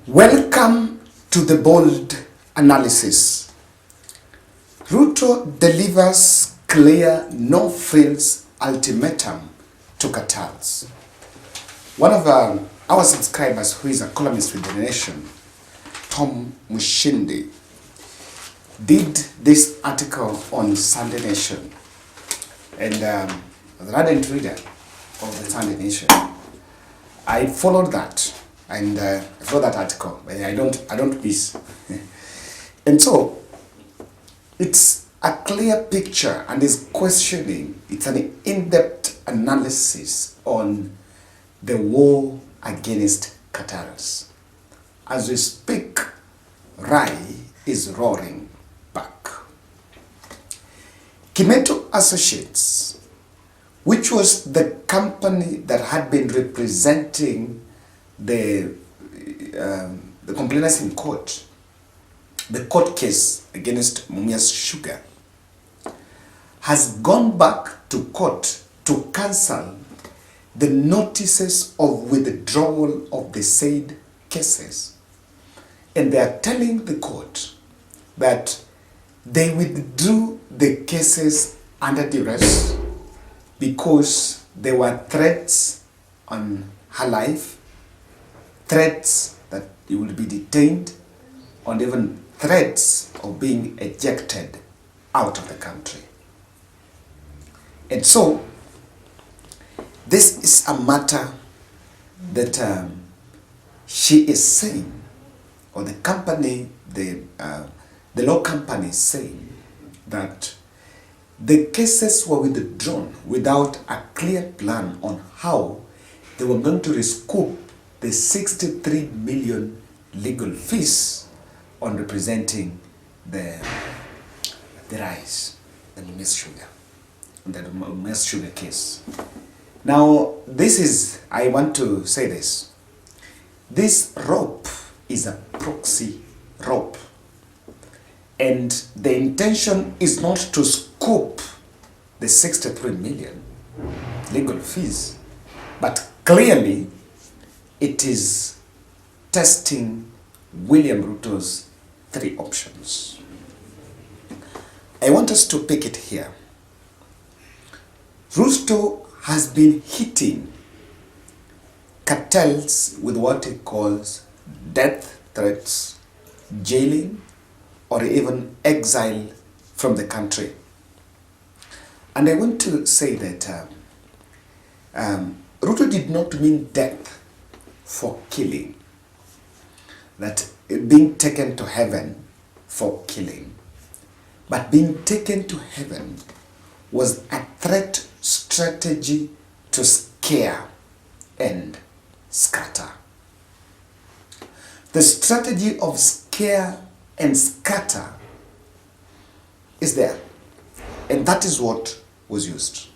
Welcome to the bold analysis. Ruto delivers clear, no-frills ultimatum to cartels. One of our subscribers, who is a columnist with The Nation, Tom Mushindi, did this article on Sunday Nation, and the ardent reader of the Sunday Nation, I followed that. And I wrote that article, but I don't miss. And so it's a clear picture and is questioning, it's an in-depth analysis on the war against cartels. As we speak, Rai is roaring back. Kimeto Associates, which was the company that had been representing the complainants in court, the court case against Mumias Sugar, has gone back to court to cancel the notices of withdrawal of the said cases. And they are telling the court that they withdrew the cases under duress because there were threats on her life, threats that you will be detained, and even threats of being ejected out of the country. And so, this is a matter that she is saying, or the company, the law company is saying, that the cases were withdrawn without a clear plan on how they were going to recoup the 63 million legal fees on representing the rise, the Mumias Sugar case. Now, I want to say this. This rope is a proxy rope. And the intention is not to scoop the 63 million legal fees, but clearly it is testing William Ruto's three options. I want us to pick it here. Ruto has been hitting cartels with what he calls death threats, jailing, or even exile from the country. And I want to say that Ruto did not mean death for killing, that being taken to heaven for killing, but being taken to heaven was a threat strategy to scare and scatter. The strategy of scare and scatter is there, and that is what was used.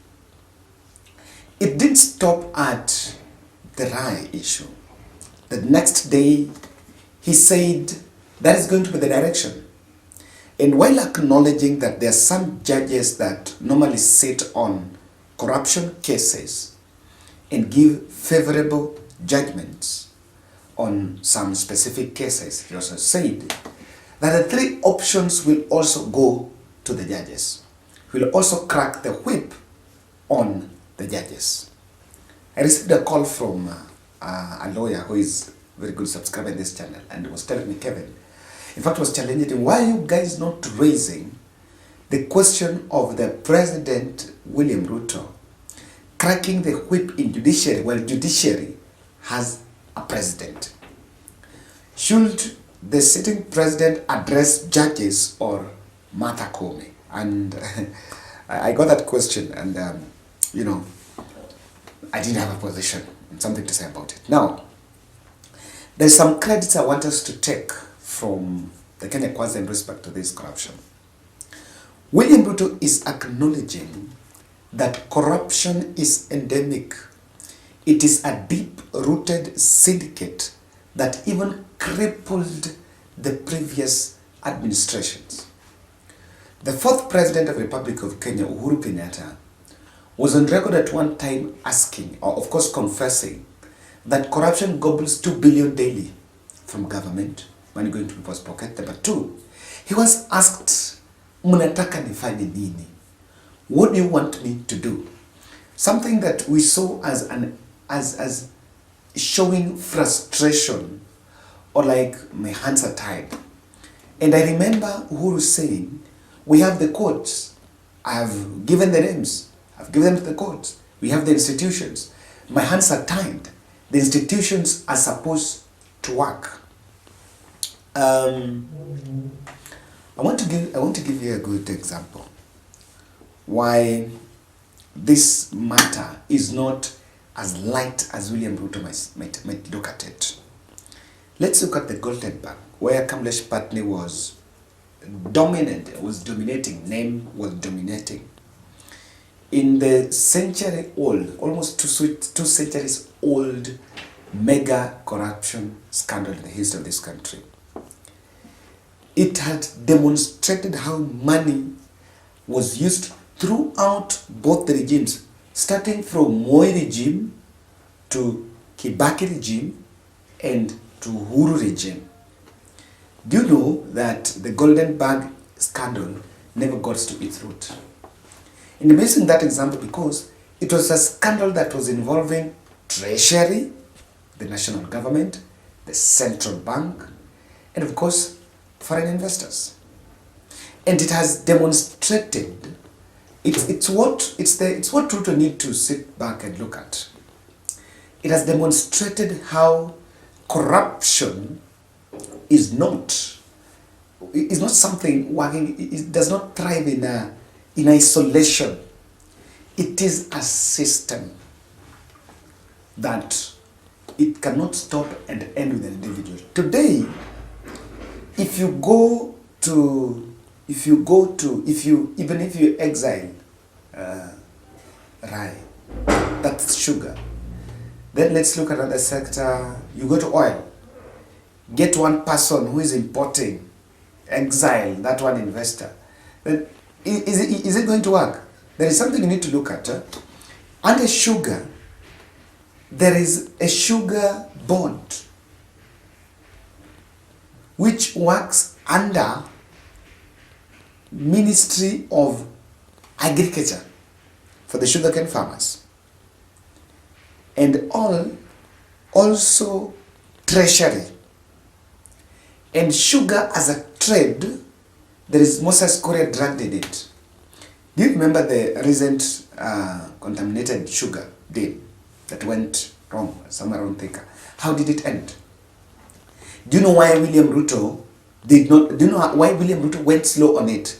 It didn't stop at the Rai issue. The next day, he said that is going to be the direction. And while acknowledging that there are some judges that normally sit on corruption cases and give favorable judgments on some specific cases, he also said that the three options will also go to the judges. He will also crack the whip on the judges. I received a call from a lawyer who is a very good subscriber in this channel, and was telling me, Kevin, in fact was challenging him, why are you guys not raising the question of the President William Ruto cracking the whip in judiciary while judiciary has a president? Should the sitting president address judges or Martha Koome? And I got that question, and I didn't have a position and something to say about it. Now, there's some credits I want us to take from the Kenya Kwanza in respect to this corruption. William Ruto is acknowledging that corruption is endemic. It is a deep-rooted syndicate that even crippled the previous administrations. The fourth president of the Republic of Kenya, Uhuru Kenyatta, was on record at one time asking, or of course confessing, that corruption gobbles 2 billion daily from government, money going to people's pocket. Number two, he was asked, "Mnataka nifanye nini? What do you want me to do?" Something that we saw as showing frustration, or like my hands are tied. And I remember Uhuru saying, "We have the courts. I have given the names. I've given them to the courts. We have the institutions. My hands are tied. The institutions are supposed to work." I want to give you a good example why this matter is not as light as William Ruto might look at it. Let's look at the Golden Bank, where Kamlesh Patni was dominant, was dominating, name was dominating. In the century-old, almost two centuries old, mega corruption scandal in the history of this country. It had demonstrated how money was used throughout both the regimes, starting from Moi regime to Kibaki regime and to Uhuru regime. Do you know that the Golden Bag scandal never got to its root? And I'm using that example because it was a scandal that was involving Treasury, the national government, the central bank, and of course, foreign investors. And it has demonstrated, it's what Ruto need to sit back and look at. It has demonstrated how corruption is not something working. It does not thrive in isolation. It is a system that it cannot stop and end with an individual. Today, if you exile Rai, that's sugar. Then let's look at another sector. You go to oil. Get one person who is importing, exile that one investor. Then is it going to work? There is something you need to look at. Under sugar, there is a sugar board which works under Ministry of Agriculture for the sugarcane farmers, and also Treasury. And sugar as a trade, there is Moses Korea dragged in it. Do you remember the recent contaminated sugar deal that went wrong somewhere around Thika? How did it end? Do you know why William Ruto went slow on it?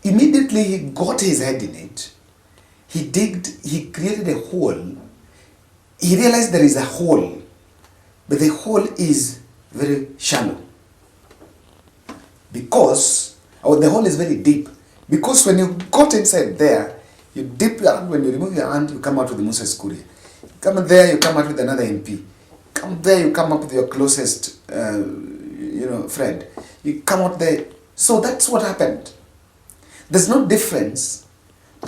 Immediately he got his head in it. He created a hole. He realized there is a hole, but the hole is very shallow. Because the hole is very deep. Because when you got inside there, you dip your hand, when you remove your hand, you come out with the Moses Kuria. You come there, you come out with another MP. Come there, you come up with your closest friend. You come out there. So that's what happened. There's no difference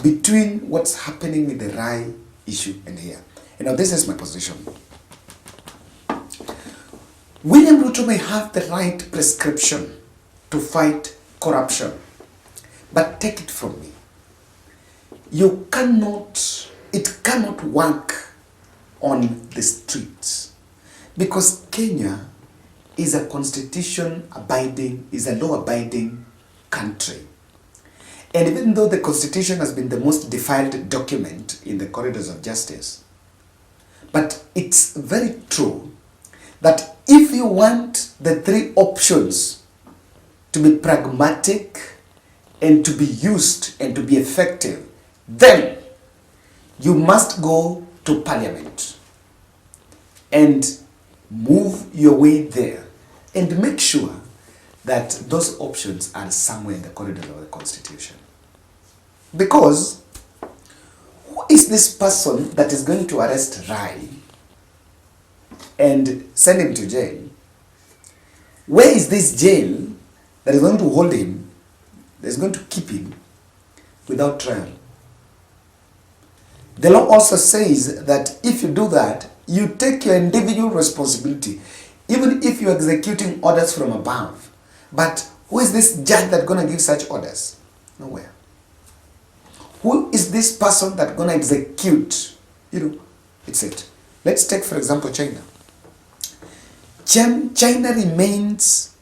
between what's happening with the Rai issue and here. And now this is my position. William Ruto may have the right prescription to fight corruption, but take it from me. It cannot work on the streets, because Kenya is a law-abiding country. And even though the Constitution has been the most defiled document in the corridors of justice, but it's very true that if you want the three options to be pragmatic and to be used and to be effective, then you must go to Parliament and move your way there and make sure that those options are somewhere in the corridors of the Constitution. Because who is this person that is going to arrest Rai and send him to jail? Where is this jail that is going to hold him, that is going to keep him without trial? The law also says that if you do that, you take your individual responsibility. Even if you're executing orders from above, but who is this judge that's going to give such orders? Nowhere. Who is this person that's going to execute? It's it. Let's take, for example, China. China remains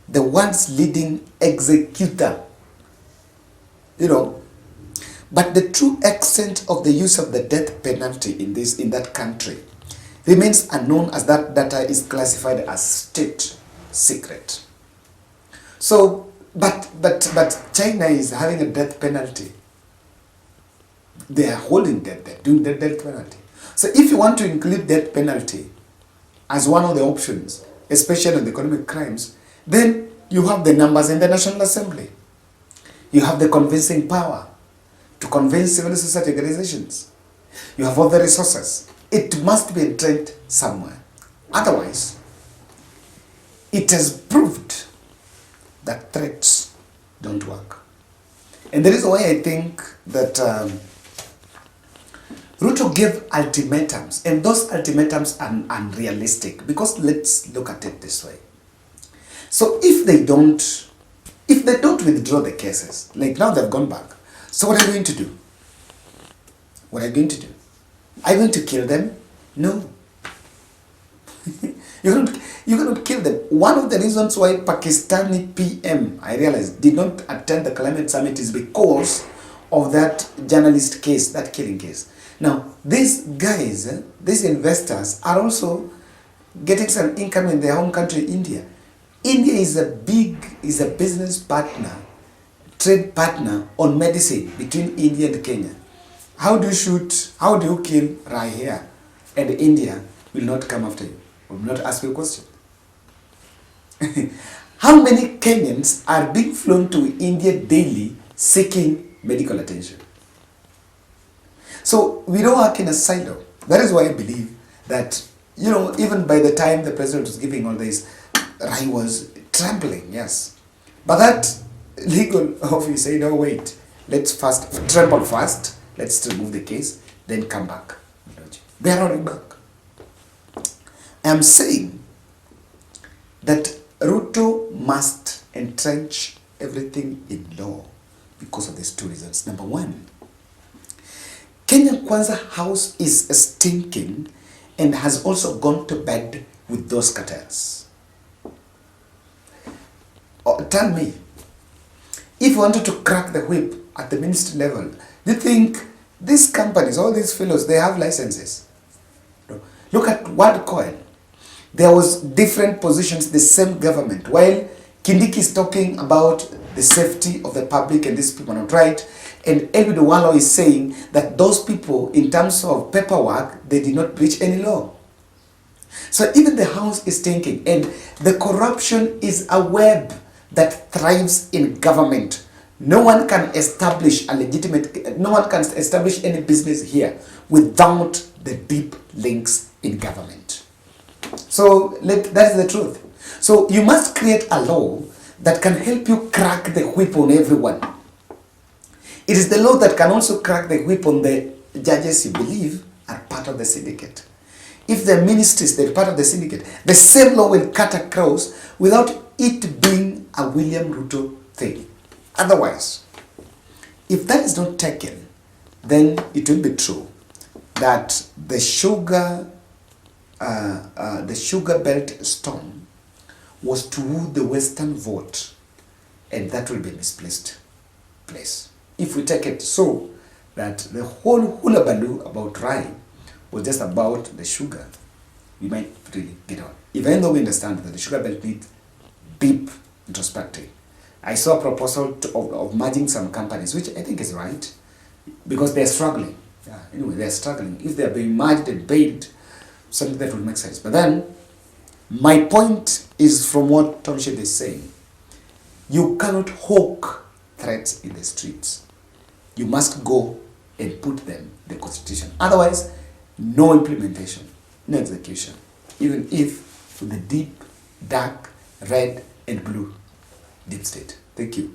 the world's leading executor. But the true extent of the use of the death penalty in that country remains unknown, as that data is classified as state secret. So, but China is having a death penalty. They are holding death, they're doing the death penalty. So if you want to include death penalty as one of the options, especially on the economic crimes, then you have the numbers in the National Assembly. You have the convincing power to convince civil society organizations. You have all the resources. It must be entrenched somewhere. Otherwise, it has proved that threats don't work. And that is why I think that Ruto gave ultimatums, and those ultimatums are unrealistic, because let's look at it this way. So if they don't withdraw the cases, like now they've gone back, so what are you going to do? What are you going to do? Are you going to kill them? No. You're going to kill them. One of the reasons why Pakistani PM, I realized, did not attend the climate summit is because of that journalist case, that killing case. Now, these guys, these investors are also getting some income in their home country, India. India is a business partner, trade partner on medicine between India and Kenya. How do you kill Rai here? And India will not come after you, will not ask you a question. How many Kenyans are being flown to India daily seeking medical attention? So we don't work in a silo. That is why I believe that, even by the time the president was giving all this, Rai was trembling, yes. But that legal office said, no, wait, let's first tremble first, let's remove the case, then come back. They are already back. I am saying that Ruto must entrench everything in law because of these two reasons. Number one, Kenya Kwanza House is stinking and has also gone to bed with those cartels. Tell me, if you wanted to crack the whip at the ministry level, do you think these companies, all these fellows, they have licenses? No. Look at World Coin. There was different positions, the same government. While Kindiki is talking about the safety of the public and these people are not right, and Elby Duwalo is saying that those people, in terms of paperwork, they did not breach any law. So even the house is thinking, and the corruption is a web that thrives in government. No one can establish any business here without the deep links in government. So that's the truth. So you must create a law that can help you crack the whip on everyone. It is the law that can also crack the whip on the judges you believe are part of the syndicate. If the ministries, they're part of the syndicate, the same law will cut across without it being a William Ruto thing. Otherwise, if that is not taken, then it will be true that the sugar belt storm was to woo the Western vote, and that will be a misplaced place. If we take it so that the whole hullabaloo about Rai was just about the sugar, we might really get on. Even though we understand that the sugar belt needs deep introspective. I saw a proposal of merging some companies, which I think is right, because they're struggling. Yeah, anyway, they're struggling. If they're being merged and paid, something that would make sense. But then, my point is from what Tom Shedd is saying. You cannot hawk threats in the streets. You must go and put them in the Constitution. Otherwise, no implementation, no execution. Even if with the deep, dark, red, and blue deep state. Thank you.